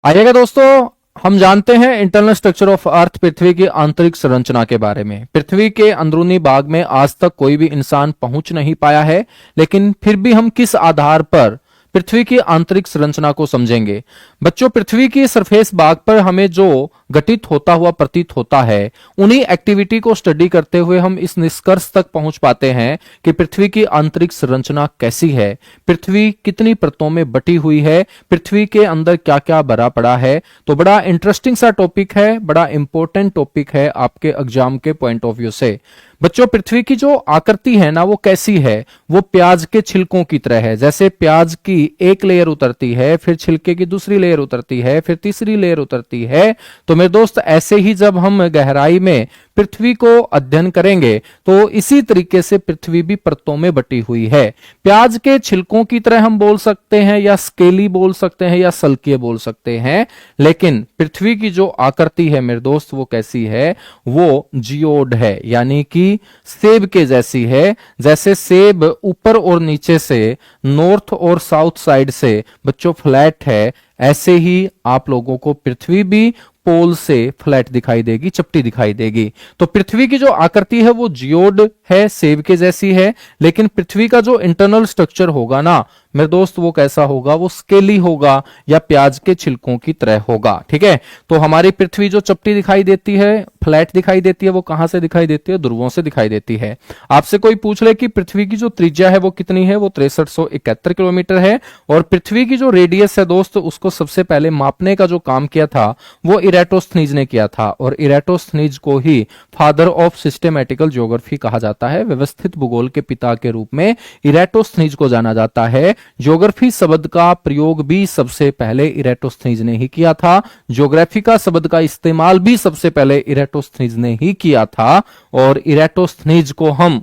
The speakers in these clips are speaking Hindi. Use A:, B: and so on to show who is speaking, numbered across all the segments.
A: आइएगा दोस्तों, हम जानते हैं इंटरनल स्ट्रक्चर ऑफ अर्थ, पृथ्वी की आंतरिक संरचना के बारे में। पृथ्वी के अंदरूनी भाग में आज तक कोई भी इंसान पहुंच नहीं पाया है, लेकिन फिर भी हम किस आधार पर पृथ्वी की आंतरिक संरचना को समझेंगे। बच्चों, पृथ्वी की सरफेस भाग पर हमें जो घटित होता हुआ प्रतीत होता है, उन्हीं एक्टिविटी को स्टडी करते हुए हम इस निष्कर्ष तक पहुंच पाते हैं कि पृथ्वी की आंतरिक संरचना कैसी है, पृथ्वी कितनी परतों में बटी हुई है, पृथ्वी के अंदर क्या क्या भरा पड़ा है। तो बड़ा इंटरेस्टिंग सा टॉपिक है, बड़ा इंपॉर्टेंट टॉपिक है आपके एग्जाम के पॉइंट ऑफ व्यू से। बच्चों, पृथ्वी की जो आकृति है ना, वो कैसी है? वो प्याज के छिलकों की तरह है। जैसे प्याज की एक लेयर उतरती है, फिर छिलके की दूसरी लेयर उतरती है, फिर तीसरी लेयर उतरती है। तो मेरे दोस्त, ऐसे ही जब हम गहराई में पृथ्वी को अध्ययन करेंगे तो इसी तरीके से पृथ्वी भी परतों में बटी हुई है। प्याज के छिलकों की तरह हम बोल सकते हैं, या स्केली बोल सकते हैं, या सल्कीय बोल सकते हैं। लेकिन पृथ्वी की जो आकृति है मेरे दोस्त, वो कैसी है? वो जियोड है, यानी कि सेब के जैसी है। जैसे सेब ऊपर और नीचे से, नॉर्थ और साउथ साइड से बच्चों फ्लैट है, ऐसे ही आप लोगों को पृथ्वी भी पोल से फ्लैट दिखाई देगी, चपटी दिखाई देगी। तो पृथ्वी की जो आकृति है वो जियोड है, सेब के जैसी है। लेकिन पृथ्वी का जो इंटरनल स्ट्रक्चर होगा ना मेरे दोस्त, वो कैसा होगा? वो स्केली होगा, या प्याज के छिलकों की तरह होगा। ठीक है, तो हमारी पृथ्वी जो चपटी दिखाई देती है, फ्लैट दिखाई देती है, वो कहां से दिखाई देती है? ध्रुवों से दिखाई देती है। आपसे कोई पूछ ले कि पृथ्वी की जो त्रिज्या है वो कितनी है, वो 6371 किलोमीटर है। और पृथ्वी की जो रेडियस है दोस्त, उसको सबसे पहले मापने का जो काम किया था वो इराटोस्थनीज ने किया था। और इराटोस्थनीज को ही फादर ऑफ सिस्टेमेटिकल ज्योग्राफी कहा जाता है। व्यवस्थित भूगोल के पिता के रूप में इराटोस्थनीज को जाना जाता है। ज्योग्राफी शब्द का प्रयोग भी सबसे पहले इराटोस्थनीज ने ही किया था। ज्योग्राफी का शब्द का इस्तेमाल भी सबसे पहले इराटोस्थनीज ने ही किया था। और इराटोस्थनीज को हम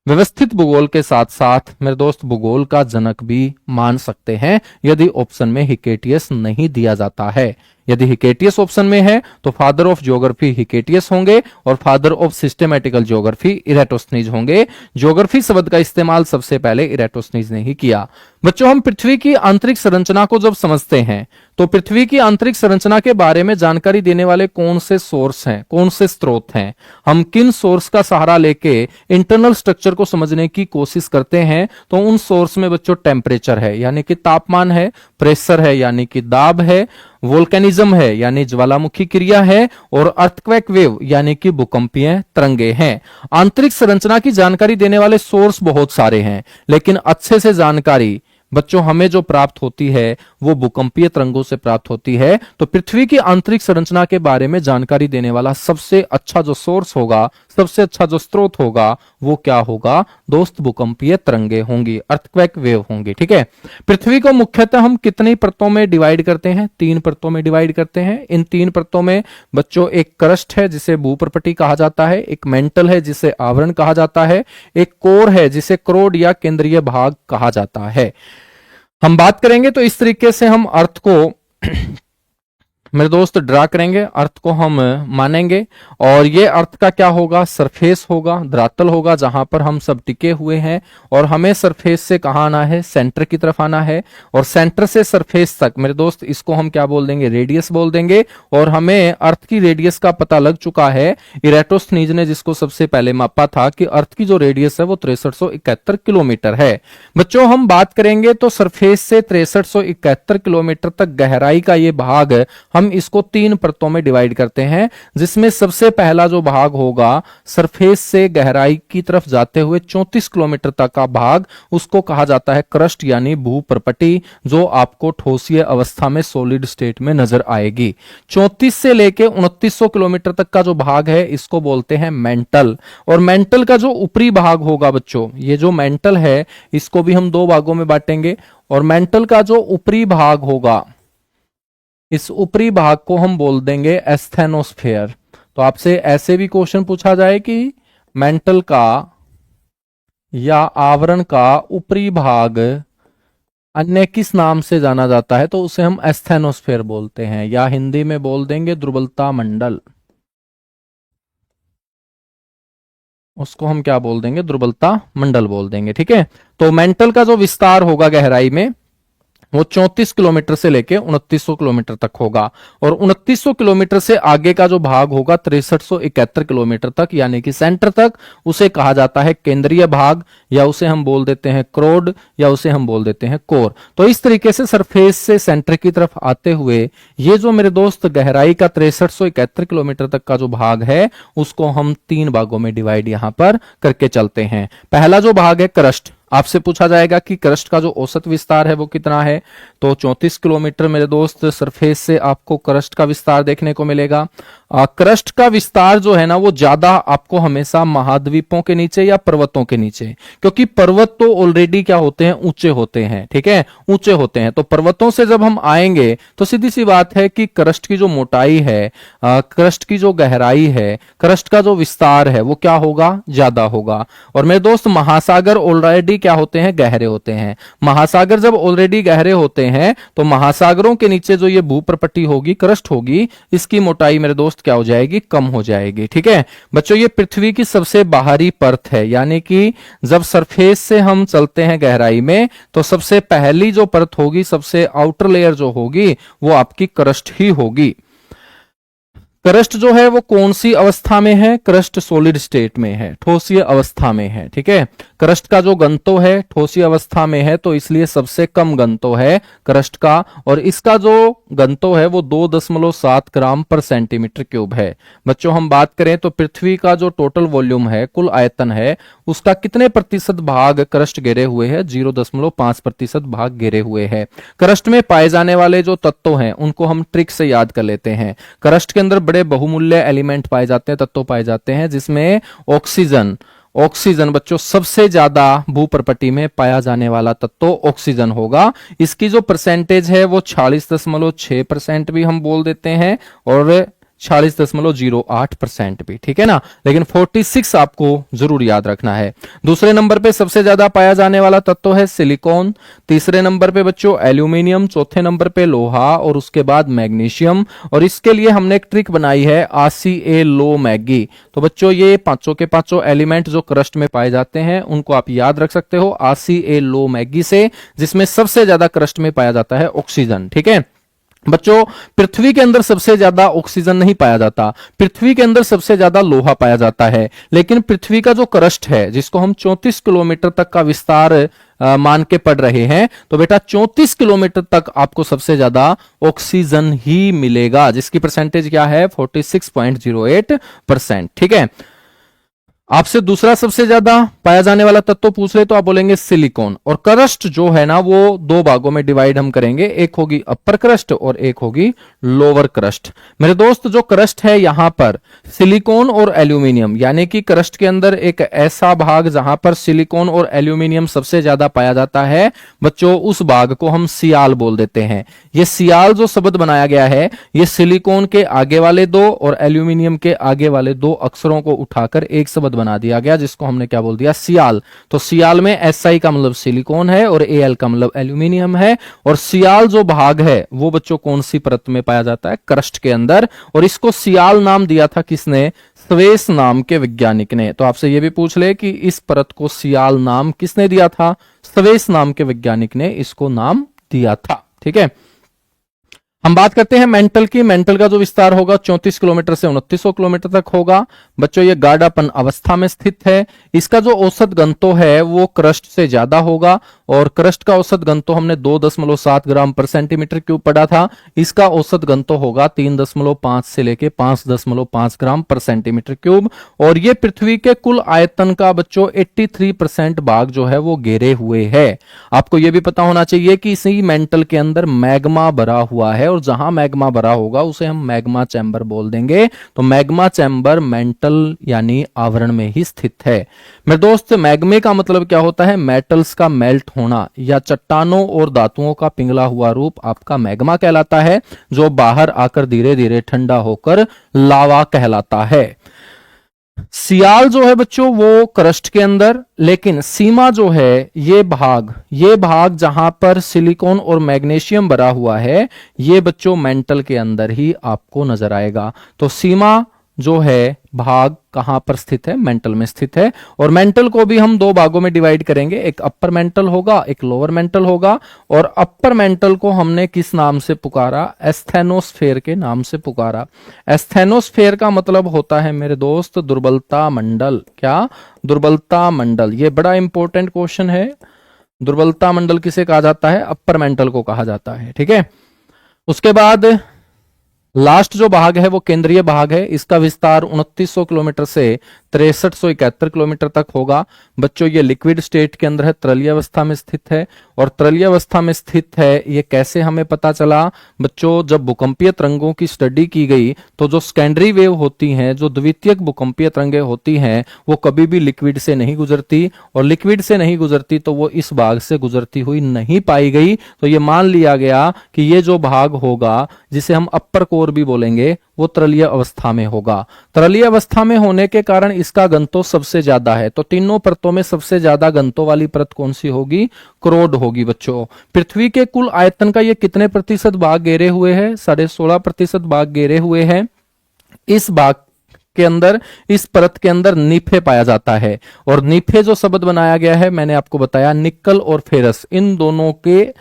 A: व्यवस्थित भूगोल के साथ साथ मेरे दोस्त भूगोल का जनक भी मान सकते हैं, यदि ऑप्शन में हिकेटियस नहीं दिया जाता है। यदि हिकेटियस ऑप्शन में है तो फादर ऑफ ज्योग्राफी हिकेटियस होंगे, और फादर ऑफ सिस्टेमेटिकल ज्योग्राफी इराटोस्थनीज होंगे। ज्योग्राफी शब्द का इस्तेमाल सबसे पहले इराटोस्थनीज ने ही किया। बच्चों, हम पृथ्वी की आंतरिक संरचना को जब समझते हैं तो पृथ्वी की आंतरिक संरचना के बारे में जानकारी देने वाले कौन से सोर्स हैं, कौन से स्रोत हैं? हम किन सोर्स का सहारा लेके इंटरनल स्ट्रक्चर को समझने की कोशिश करते हैं? तो उन सोर्स में बच्चों टेम्परेचर है, यानी कि तापमान है, प्रेशर है, यानी कि दाब है, वोल्केनिज्म है, यानी ज्वालामुखी क्रिया है, और अर्थक्वेक वेव, यानी कि भूकंपीय तरंगे हैं। आंतरिक संरचना की जानकारी देने वाले सोर्स बहुत सारे हैं, लेकिन अच्छे से जानकारी बच्चों हमें जो प्राप्त होती है वो भूकंपीय तरंगों से प्राप्त होती है। तो पृथ्वी की आंतरिक संरचना के बारे में जानकारी देने वाला सबसे अच्छा जो सोर्स होगा, सबसे अच्छा जो स्रोत होगा, वो क्या होगा दोस्त? भूकंपीय तरंगे होंगी, अर्थक्वेक वेव होंगी। ठीक है, पृथ्वी को मुख्यतः हम कितनी परतों में डिवाइड करते हैं? 3 परतों में डिवाइड करते हैं। इन 3 परतों में बच्चों एक क्रस्ट है जिसे भूप्रपटी कहा जाता है, एक मेंटल है जिसे आवरण कहा जाता है, एक कोर है जिसे क्रोड या केंद्रीय भाग कहा जाता है। हम बात करेंगे तो इस तरीके से हम अर्थ को मेरे दोस्त ड्रा करेंगे, अर्थ को हम मानेंगे। और ये अर्थ का क्या होगा? सरफेस होगा, धरातल होगा, जहां पर हम सब टिके हुए हैं। और हमें सरफेस से कहां आना है? सेंटर की तरफ आना है। और सेंटर से सरफेस तक मेरे दोस्त, इसको हम क्या बोल देंगे? रेडियस बोल देंगे। और हमें अर्थ की रेडियस का पता लग चुका है, इराटोस्थनीज ने जिसको सबसे पहले मापा था, कि अर्थ की जो रेडियस है वो 6371 किलोमीटर है। बच्चों, हम बात करेंगे तो सरफेस से 6371 किलोमीटर तक गहराई का ये भाग, हम इसको 3 परतों में डिवाइड करते हैं, जिसमें सबसे पहला जो भाग होगा सरफेस से गहराई की तरफ जाते हुए 34 किलोमीटर तक का भाग, उसको कहा जाता है क्रस्ट, यानी भूप्रपटी, जो आपको ठोसीय अवस्था में सॉलिड स्टेट में नजर आएगी। 34 से लेके 2900 किलोमीटर तक का जो भाग है, इसको बोलते हैं मेंटल। और मेंटल का जो ऊपरी भाग होगा बच्चों, ये जो मेंटल है इसको भी हम 2 भागों में बांटेंगे। और मेंटल का जो ऊपरी भाग होगा, इस ऊपरी भाग को हम बोल देंगे एस्थेनोस्फेयर। तो आपसे ऐसे भी क्वेश्चन पूछा जाए कि मेंटल का या आवरण का ऊपरी भाग अन्य किस नाम से जाना जाता है, तो उसे हम एस्थेनोस्फेयर बोलते हैं, या हिंदी में बोल देंगे ध्रुवलता मंडल। उसको हम क्या बोल देंगे? ध्रुवलता मंडल बोल देंगे। ठीक है, तो मेंटल का जो विस्तार होगा गहराई में, वो 34 किलोमीटर से लेके 2900 किलोमीटर तक होगा। और 2900 किलोमीटर से आगे का जो भाग होगा 6371 किलोमीटर तक, यानी कि सेंटर तक, उसे कहा जाता है केंद्रीय भाग, या उसे हम बोल देते हैं क्रोड, या उसे हम बोल देते हैं कोर। तो इस तरीके से सरफेस से सेंटर की तरफ आते हुए ये जो मेरे दोस्त गहराई का 6371 किलोमीटर तक का जो भाग है, उसको हम 3 भागों में डिवाइड यहां पर करके चलते हैं। पहला जो भाग है क्रस्ट, आपसे पूछा जाएगा कि क्रस्ट का जो औसत विस्तार है वो कितना है, तो 34 किलोमीटर मेरे दोस्त सरफेस से आपको क्रस्ट का विस्तार देखने को मिलेगा। क्रस्ट का विस्तार जो है ना वो ज्यादा आपको हमेशा महाद्वीपों के नीचे या पर्वतों के नीचे, क्योंकि पर्वत तो ऑलरेडी क्या होते हैं, ऊंचे होते हैं, ठीक है, ऊंचे होते हैं। तो पर्वतों से जब हम आएंगे तो सीधी सी बात है कि क्रस्ट की जो मोटाई है, क्रस्ट की जो गहराई है, क्रस्ट का जो विस्तार है वो क्या होगा, ज्यादा होगा। और मेरे दोस्त महासागर ऑलरेडी क्या होते हैं, गहरे होते हैं। महासागर जब ऑलरेडी गहरे होते हैं तो महासागरों के नीचे जो ये भूप्रपट्टी होगी, क्रस्ट होगी, इसकी मोटाई मेरे दोस्त क्या हो जाएगी, कम हो जाएगी। ठीक है बच्चों, ये पृथ्वी की सबसे बाहरी परत है, यानी कि जब सरफेस से हम चलते हैं गहराई में तो सबसे पहली जो परत होगी, सबसे आउटर लेयर जो होगी, वो आपकी क्रस्ट ही होगी। क्रस्ट जो है वो कौन सी अवस्था में है, क्रस्ट सॉलिड स्टेट में है, ठोसीय अवस्था में है। ठीक है, क्रस्ट का जो घनत्व है ठोसीय अवस्था में है, तो इसलिए सबसे कम घनत्व है क्रस्ट का, और इसका जो घनत्व है वो 2.7 ग्राम पर सेंटीमीटर क्यूब है। बच्चों हम बात करें तो पृथ्वी का जो टोटल वॉल्यूम है, कुल आयतन है, उसका कितने प्रतिशत भाग क्रस्ट घेरे हुए है, 0.5% भाग घेरे हुए है। क्रस्ट में पाए जाने वाले जो तत्व हैं उनको हम ट्रिक से याद कर लेते हैं। क्रस्ट के अंदर बड़े बहुमूल्य एलिमेंट पाए जाते हैं, तत्व पाए जाते हैं, जिसमें ऑक्सीजन बच्चों सबसे ज्यादा भूप्रपट्टी में पाया जाने वाला तत्व ऑक्सीजन होगा। इसकी जो परसेंटेज है वो 46.6% भी हम बोल देते हैं, और 46.08% भी, ठीक है ना, लेकिन 46 आपको जरूर याद रखना है। दूसरे नंबर पे सबसे ज्यादा पाया जाने वाला तत्व है सिलिकॉन, तीसरे नंबर पे बच्चों एल्यूमिनियम, चौथे नंबर पे लोहा, और उसके बाद मैग्नीशियम। और इसके लिए हमने एक ट्रिक बनाई है, RCA लो मैगी। तो बच्चों ये पांचों के पांचों एलिमेंट जो क्रस्ट में पाए जाते हैं उनको आप याद रख सकते हो RCA लो मैगी से, जिसमें सबसे ज्यादा क्रस्ट में पाया जाता है ऑक्सीजन। ठीक है बच्चों, पृथ्वी के अंदर सबसे ज्यादा ऑक्सीजन नहीं पाया जाता, पृथ्वी के अंदर सबसे ज्यादा लोहा पाया जाता है, लेकिन पृथ्वी का जो क्रस्ट है, जिसको हम 34 किलोमीटर तक का विस्तार मान के पढ़ रहे हैं, तो बेटा 34 किलोमीटर तक आपको सबसे ज्यादा ऑक्सीजन ही मिलेगा, जिसकी परसेंटेज क्या है, 46.08%। ठीक है, आपसे दूसरा सबसे ज्यादा पाया जाने वाला तत्व पूछ ले तो आप बोलेंगे सिलिकॉन। और क्रस्ट जो है ना वो 2 भागों में डिवाइड हम करेंगे, एक होगी अपर क्रस्ट और एक होगी लोअर क्रस्ट। मेरे दोस्त जो क्रस्ट है यहां पर सिलिकॉन और एल्यूमिनियम, यानी कि क्रस्ट के अंदर एक ऐसा भाग जहां पर सिलिकॉन और एल्यूमिनियम सबसे ज्यादा पाया जाता है बच्चों, उस भाग को हम सियाल बोल देते हैं। ये सियाल जो शब्द बनाया गया है, ये सिलिकॉन के आगे वाले 2 और एल्यूमिनियम के आगे वाले 2 अक्षरों को उठाकर एक शब्द बना दिया गया, जिसको हमने क्या बोल दिया, सियाल। तो सियाल में SI का मतलब सिलिकॉन है और AL का मतलब एल्यूमिनियम है। और सियाल जो भाग है वो बच्चों कौन सी परत में पाया जाता है, क्रस्ट के अंदर। और इसको सियाल नाम दिया था किसने, स्वेस नाम के वैज्ञानिक ने। तो आपसे ये भी पूछ ले कि इस परत को सियाल नाम किसने दिया था, स्वेस नाम के वैज्ञानिक ने इसको नाम दिया था। ठीक है, हम बात करते हैं मेंटल की। मेंटल का जो विस्तार होगा 34 किलोमीटर से 2900 किलोमीटर तक होगा। बच्चों ये गाढ़ापन अवस्था में स्थित है। इसका जो औसत घनत्व है वो क्रस्ट से ज्यादा होगा, और क्रस्ट का औसत घनत्व हमने 2.7 ग्राम पर सेंटीमीटर क्यूब पढ़ा था। इसका औसत घनत्व होगा 3.5 से लेके 5.5 ग्राम पर सेंटीमीटर क्यूब। और ये पृथ्वी के कुल आयतन का बच्चों 83% भाग जो है वो घेरे हुए है। आपको ये भी पता होना चाहिए कि इसी मेंटल के अंदर मैग्मा भरा हुआ है, और जहां मैग्मा भरा होगा उसे हम मैग्मा चैम्बर बोल देंगे। तो मैग्मा चैम्बर मेंटल यानी आवरण में ही स्थित है। मेरे दोस्त मैग्मे का मतलब क्या होता है, मेटल्स का मेल्ट होना या चट्टानों और धातुओं का पिघला हुआ रूप आपका मैग्मा कहलाता है, जो बाहर आकर धीरे धीरे ठंडा होकर लावा कहलाता है। सियाल जो है बच्चों वो क्रस्ट के अंदर, लेकिन सीमा जो है ये भाग जहां पर सिलिकॉन और मैग्नीशियम भरा हुआ है, ये बच्चों मेंटल के अंदर ही आपको नजर आएगा। तो सीमा जो है भाग कहां पर स्थित है, मेंटल में स्थित है। और मेंटल को भी हम दो भागों में डिवाइड करेंगे, एक अपर मेंटल होगा, एक लोअर मेंटल होगा। और अपर मेंटल को हमने किस नाम से पुकारा, एस्थेनोस्फेयर के नाम से पुकारा। एस्थेनोस्फेयर का मतलब होता है मेरे दोस्त दुर्बलता मंडल। क्या, दुर्बलता मंडल। ये बड़ा इंपॉर्टेंट क्वेश्चन है। दुर्बलता मंडल किसे कहा जाता है, अपर मेंटल को कहा जाता है। ठीक है, उसके बाद लास्ट जो भाग है वो केंद्रीय भाग है। इसका विस्तार 2900 किलोमीटर से 6371 किलोमीटर तक होगा। बच्चों ये लिक्विड स्टेट के अंदर है, तरलीय अवस्था में स्थित है। और तरलीय अवस्था में स्थित है ये कैसे हमें पता चला बच्चों, जब भूकंपीय तरंगों की स्टडी की गई तो जो सेकेंडरी वेव होती हैं, जो द्वितीयक भूकंपीय तरंगें होती हैं, वो कभी भी लिक्विड से नहीं गुजरती। और लिक्विड से नहीं गुजरती तो वो इस भाग से गुजरती हुई नहीं पाई गई। तो ये मान लिया गया कि ये जो भाग होगा जिसे हम अपर कोर भी बोलेंगे, वो तरलीय अवस्था में होगा। तरलीय अवस्था में होने के कारण इसका घनत्व सबसे ज्यादा है। तो तीनों परतों में सबसे ज्यादा घनत्व वाली परत कौन सी होगी, क्रोड होगी। बच्चों पृथ्वी के कुल आयतन का ये कितने प्रतिशत भाग घेरे हुए है, 16.5% भाग घेरे हुए हैं। इस भाग के अंदर, इस परत के अंदर नीफे पाया जाता है। और नीफे जो शब्द बनाया गया है, मैंने आपको बताया निकल और फेरस, इन दोनों के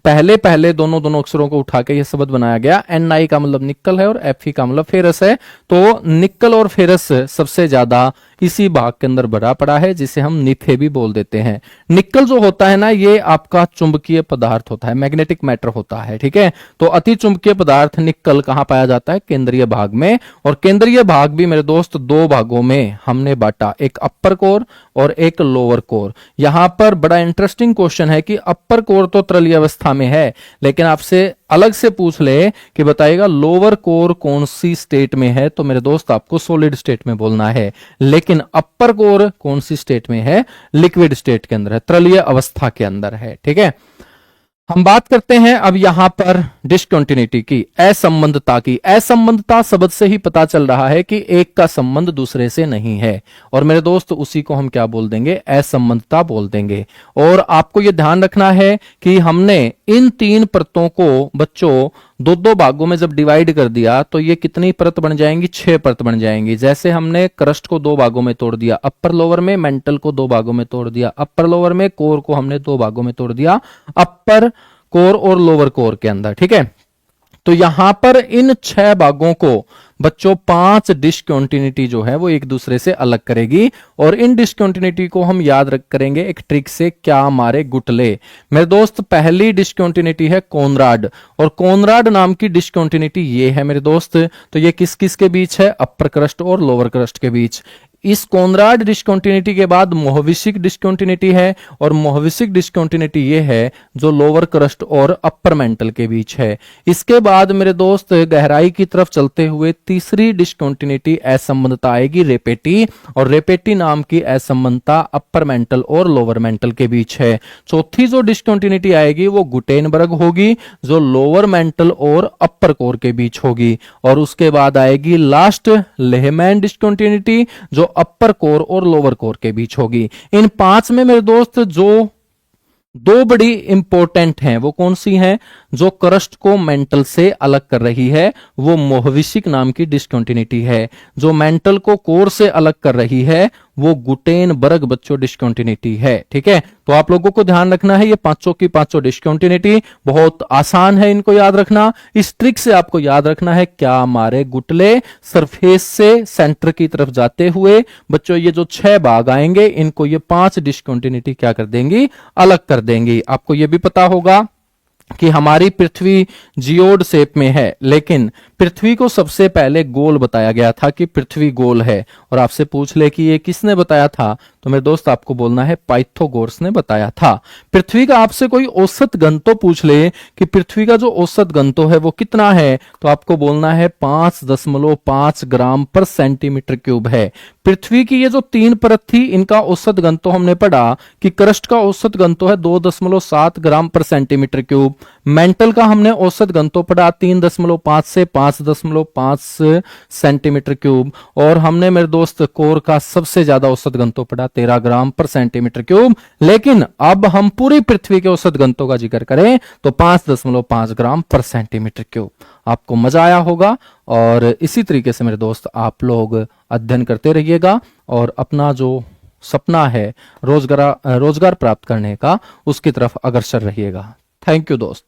A: पहले दोनों अक्षरों को उठा के यह शब्द बनाया गया। Ni का मतलब निकल है और Fe का मतलब फेरस है। तो निकल और फेरस सबसे ज्यादा इसी भाग के अंदर भरा पड़ा है, जिसे हम निफे भी बोल देते हैं। निकल जो होता है ना, ये आपका चुंबकीय पदार्थ होता है, मैग्नेटिक मैटर होता है। ठीक है, तो अति चुंबकीय पदार्थ निकल कहां पाया जाता है, केंद्रीय भाग में। और केंद्रीय भाग भी मेरे दोस्त दो भागों में हमने बांटा, एक अपर कोर और एक लोअर कोर। यहां पर बड़ा इंटरेस्टिंग क्वेश्चन है कि अपर कोर तो तरलीय अवस्था में है, लेकिन आपसे अलग से पूछ ले कि बताइएगा लोअर कोर कौन सी स्टेट में है, तो मेरे दोस्त आपको सॉलिड स्टेट में बोलना है। लेकिन अपर कोर कौन सी स्टेट में है, लिक्विड स्टेट के अंदर है, तरलीय अवस्था के अंदर है। ठीक है, हम बात करते हैं अब यहां पर डिसकंटिन्यूटी की, असंबंधता की। असंबंधता शब्द से ही पता चल रहा है कि एक का संबंध दूसरे से नहीं है। और मेरे दोस्त उसी को हम क्या बोल देंगे, असंबंधता बोल देंगे। और आपको यह ध्यान रखना है कि हमने इन तीन परतों को बच्चों दो दो भागों में जब डिवाइड कर दिया तो ये कितनी परत बन जाएंगी, 6 परत बन जाएंगी। जैसे हमने क्रस्ट को दो भागों में तोड़ दिया, अपर लोअर में, मेंटल को दो भागों में तोड़ दिया अपर लोअर में, कोर को हमने दो भागों में तोड़ दिया अपर कोर और लोअर कोर के अंदर। ठीक है, तो यहां पर इन 6 भागों को बच्चों 5 डिसकंटिन्यूटी जो है वो एक दूसरे से अलग करेगी। और इन डिसकंटिन्यूटी को हम याद रख करेंगे एक ट्रिक से, क्या मारे गुटले। मेरे दोस्त पहली डिसकंटिन्यूटी है कोनराड, और कोनराड नाम की डिसकंटिन्यूटी ये है मेरे दोस्त। तो ये किस किस के बीच है, अपर क्रस्ट और लोअर क्रस्ट के बीच। इस कोनराड डिसकंटिन्यूटी के बाद मोहविसिक डिसकंटिन्यूटी है, और मोहविसिक डिसकंटिन्यूटी ये है जो लोअर क्रस्ट और अपर मेंटल के बीच है। इसके बाद मेरे दोस्त गहराई की तरफ चलते हुए तीसरी डिसकंटिन्यूटी असंबंधता आएगी, रेपेटी। और रेपेटी नाम की असंबंधता अपर मेंटल और लोअर मेंटल के बीच है। चौथी जो डिसकंटिन्यूटी आएगी वो गुटेनबर्ग होगी, जो लोअर मेंटल और अपर कोर के बीच होगी। और उसके बाद आएगी लास्ट लेहमैन डिसकंटिन्यूटी, जो अपर कोर और लोअर कोर के बीच होगी। इन 5 में मेरे दोस्त जो दो बड़ी इंपॉर्टेंट हैं वो कौन सी हैं, जो क्रस्ट को मेंटल से अलग कर रही है वो मोहविसिक नाम की डिसकंटिन्यूटी है। जो मेंटल को कोर से अलग कर रही है वो गुटेनबर्ग बच्चों डिसकंटिन्यूटी है। ठीक है, तो आप लोगों को ध्यान रखना है ये पांचों की पांचों डिसकंटिन्यूटी बहुत आसान है, इनको याद रखना। इस ट्रिक से आपको याद रखना है क्या मारे गुटले, सरफेस से सेंटर की तरफ जाते हुए बच्चों ये जो 6 भाग आएंगे इनको ये 5 डिसकंटिन्यूटी क्या कर देंगी, अलग कर देंगी। आपको ये भी पता होगा कि हमारी पृथ्वी जियोड शेप में है, लेकिन पृथ्वी को सबसे पहले गोल बताया गया था कि पृथ्वी गोल है। और आपसे पूछ ले कि ये किसने बताया था, तो मेरे दोस्त आपको बोलना है पाइथागोरस ने बताया था। पृथ्वी का आपसे कोई औसत घनत्व पूछ ले कि पृथ्वी का जो औसत घनत्व है वो कितना है, तो आपको बोलना है 5.5 ग्राम पर सेंटीमीटर क्यूब है। पृथ्वी की ये जो 3 परत थी इनका औसत घनत्व हमने पढ़ा कि क्रस्ट का औसत घनत्व है 2.7 ग्राम पर सेंटीमीटर क्यूब। मेंटल का हमने औसत घनत्व पढ़ा 3.5 से 5 5.5 सेंटीमीटर क्यूब, और हमने मेरे दोस्त कोर का सबसे ज्यादा औसत घनत्व पढ़ा 13 ग्राम पर सेंटीमीटर क्यूब। लेकिन अब हम पूरी पृथ्वी के औसत घनत्व का जिक्र करें तो 5.5 ग्राम पर सेंटीमीटर क्यूब। आपको मजा आया होगा, और इसी तरीके से मेरे दोस्त आप लोग अध्ययन करते रहिएगा और अपना जो सपना है रोजगार प्राप्त करने का, उसकी तरफ अग्रसर रहिएगा। थैंक यू दोस्त।